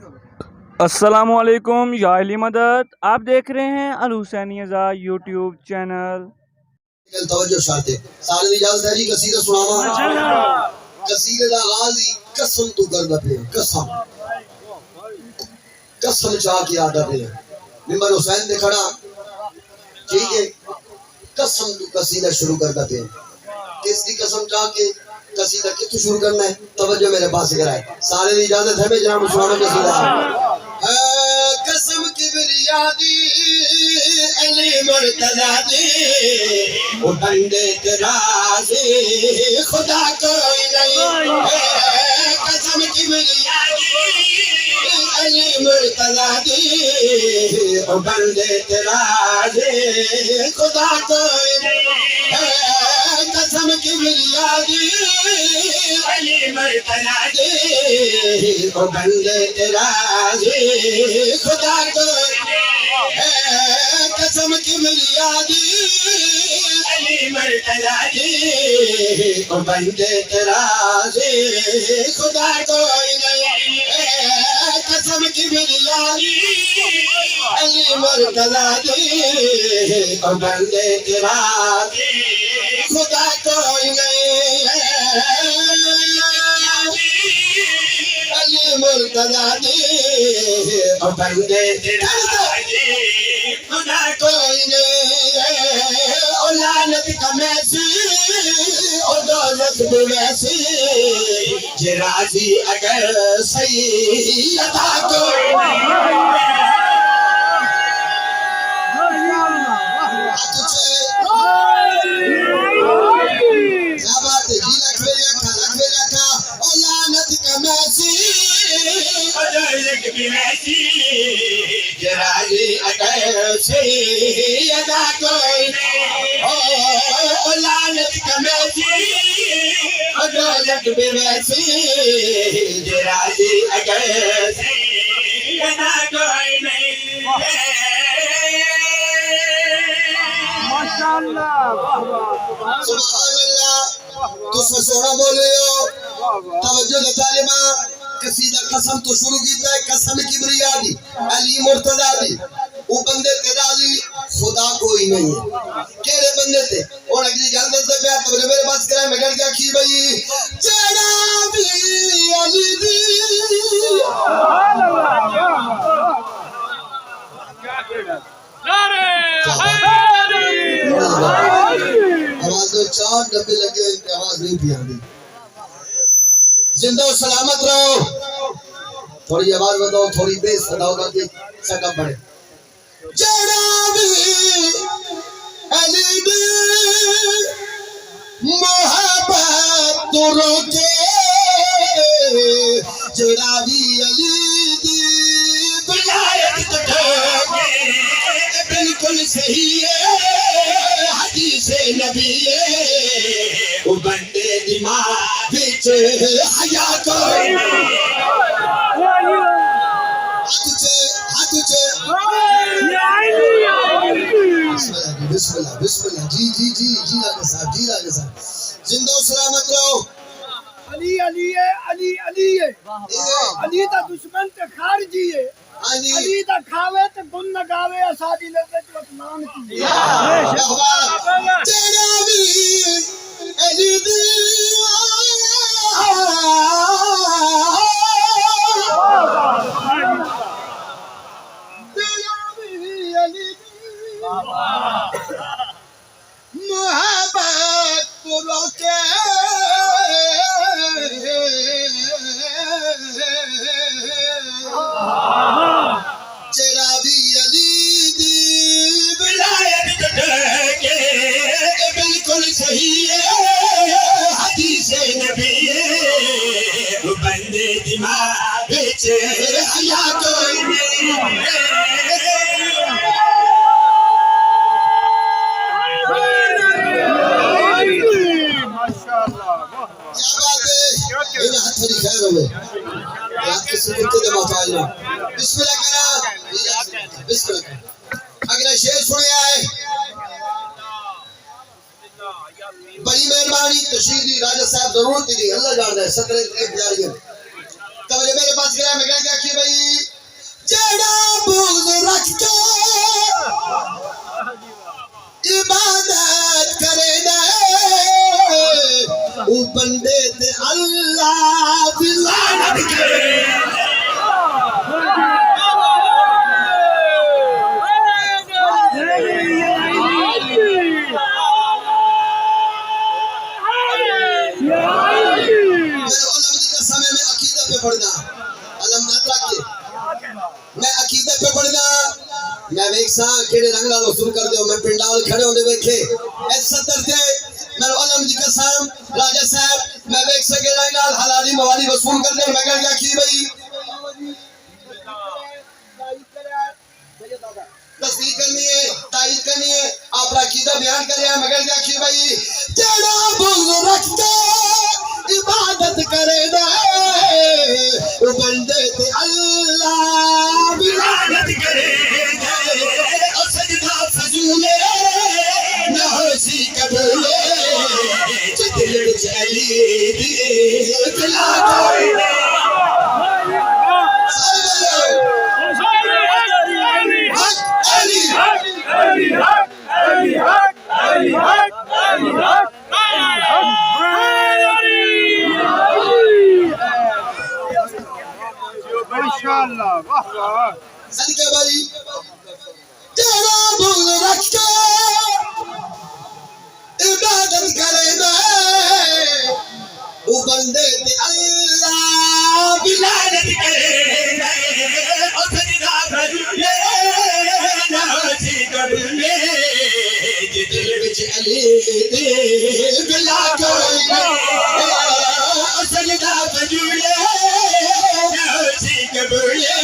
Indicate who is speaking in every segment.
Speaker 1: السلام علیکم یا علی مدد، آپ دیکھ رہے ہیں الحسینی ازا یوٹیوب چینل۔
Speaker 2: توجہ شاتے سال بھی اجازت ہے جی قصیدہ سناواں۔ قصیدے دا آغاز ہی قسم تو کردا پیا، قسم قسم چاہ کے آدا پیا ممبر حسین دے کھڑا، ٹھیک ہے، قسم تو قصیدہ شروع کردا پیا۔ کس دی قسم چاہ کے قصیدہ کتوں شروع کرنا ہے؟ توجہ میرے پاس کرائے، سارے دی اجازت ہے میں جناب سناواں قصیدہ۔ قسم کبریا دی علی مرتضی دی، وہ بندے تراز خدا کوئی نہیں۔ قسم کبریا دی علی مرتضی دی، وہ بندے تراز خدا کوئی نہیں۔ قسم کبریا دی علی مرتضی دی، وہ بندے تراز خدا کوئی نہیں۔ قسم کبریا دی علی مرتضی دی، وہ بندے تراز خدا کوئی نہیں۔ قسم کبریا دی علی مرتضی دی، وہ بندے تراز خدا کوئی نہیں۔ علی مرتضی دی، وہ بندے تراز خدا کوئی نہیں۔ او لعنت کا میسی، او دولت بھی ویسی، یہ راضی اگر صحیح عطا کوئی نہیں۔ کیا بات ہے جی، لکھ بھیجا کھا، لکھ بھیجا کھا۔ او لعنت کا میسی، او دولت بھی ویسی، یہ راضی اگر صحیح عطا کوئی نہیں۔ او لعنت کا میسی، او دولت بھی ویسی، یہ راضی اگر صحیح عطا کوئی نہیں۔ سبحان اللہ، تُس سونا بولے ہو۔ توجہ لطالبہ، قصیدہ قسم تو شروع کیتا ہے، قسم کبریا دی علی مرتضی دی، وہ بندے تیرازی خدا کوئی نہیں ہے۔ کیڑے بندے تھے؟ اور اگلی گل دستا پیا، تو میرے پاس کرائے میں گل کیا کی بھئی، جڑا بھی علی دی آواز دو، چار ڈبے لگے، آواز نہیں پی آندی۔ زندہ و سلامت رہو، تھوڑی آواز بتاؤ، تھوڑی بیس بتاؤ تاکہ سکا پڑے۔ جڑا بھی علی دی محبت تو روکے، جڑا بھی علی دی ولایت تو ٹھوکے، بالکل صحیح ہے حدیث نبی ہے، وہ بندے دماغ بچ حیا کوئی نہیں۔ ہاتھ اچھے بسم اللہ بسم اللہ، جی جی جی جی لاگے صاحب، جی لاگے صاحب، زندہ و سلامت رہو۔
Speaker 3: علی علی ہے، علی علی ہے، علی دا دشمن تے خارجی ہے، علی دا کھاوے تے گن نہ گاوے، اسادی لذت عثمان کی۔
Speaker 2: تیرا بھی علی دی محبت کو روکے، تیرا بھی علی دی ولایت کو ٹھوکے، بالکل صحیح ہے حدیث نبی ہے، وہ بندے دماغ بچ حیا کوئی نہیں۔ بسم اللہ کرنا، بسم اللہ کرنا۔ اگلا شعر سنے آئے، بڑی مہربانی تشریح دی راجہ صاحب ضرورت دی، اللہ جانتا ہے، 17 ایک جاری ہے۔ توجہ میرے پاس گیا، میں کیا کہ بھئی بندے تے اللہ دی لعنت کرے میں عقیدے پہ پڑھنا میں ویکساں کیڑے رنگ نال وصول کر دیو میں پنڈال کھڑے ہوندے ویکھے اے صدر دے میں علم دی قسم راجہ صاحب میں ویکھ سکے رنگ نال حلالی موالی وصول کر دے میں کہہ گیا کی بھئی تصدیق کرنی ہے تائید کرنی ہے آپ کا عقیدہ بیان کر رہے ہیں مگر کیا کہ بھئی جڑا بغض رکھتا عبادت کرے نا وہ بندے تے اللہ بھی لعنت کرے اور سجدہ فضولے نہ ہوسی قبولے دل وچ علی دی اطلاع کوئی صدقے بھائی تیرا بھول رکھ کے عبادت کرے نا وہ بندے تے اللہ بھی لعنت کرے اور سجدہ کرے نہ ہوسی قبولے دل وچ علی دی بلا کوئی سجدہ فضولے نہ ہوسی قبولے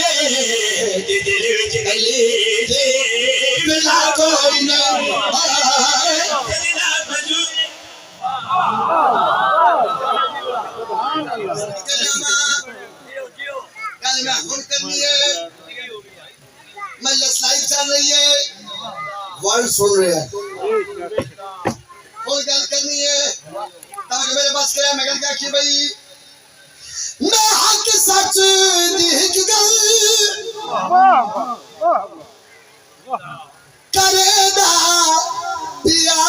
Speaker 2: دل وچ علی دی بلا کوئی سجدہ فضولے کلمہ ہم کرنی ہے مجلس لائف چل رہی ہے ورڈ سن رہے ہیں کوئی گل کرنی ہے تاکہ میرے پاس کرے میں کہا کہ بھئی میں حق سچ دی ہک گل کرے دا پیا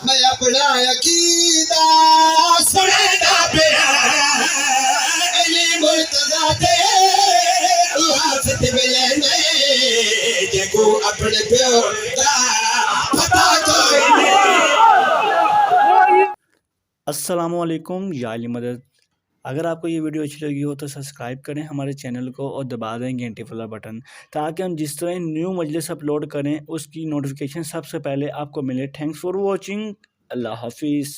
Speaker 2: میں اپنا عقیدہ سنے دا پیا علی مرتضی دے واسط ملے میں جگو اپنے پیو دا پتا کوئی
Speaker 1: السلام علیکم یا علی مدد۔ اگر آپ کو یہ ویڈیو اچھی لگی ہو تو سبسکرائب کریں ہمارے چینل کو اور دبا دیں گھنٹی والا بٹن تاکہ ہم جس طرح نیو مجلس اپلوڈ کریں اس کی نوٹیفیکیشن سب سے پہلے آپ کو ملے۔ Thanks for watching. اللہ حافظ۔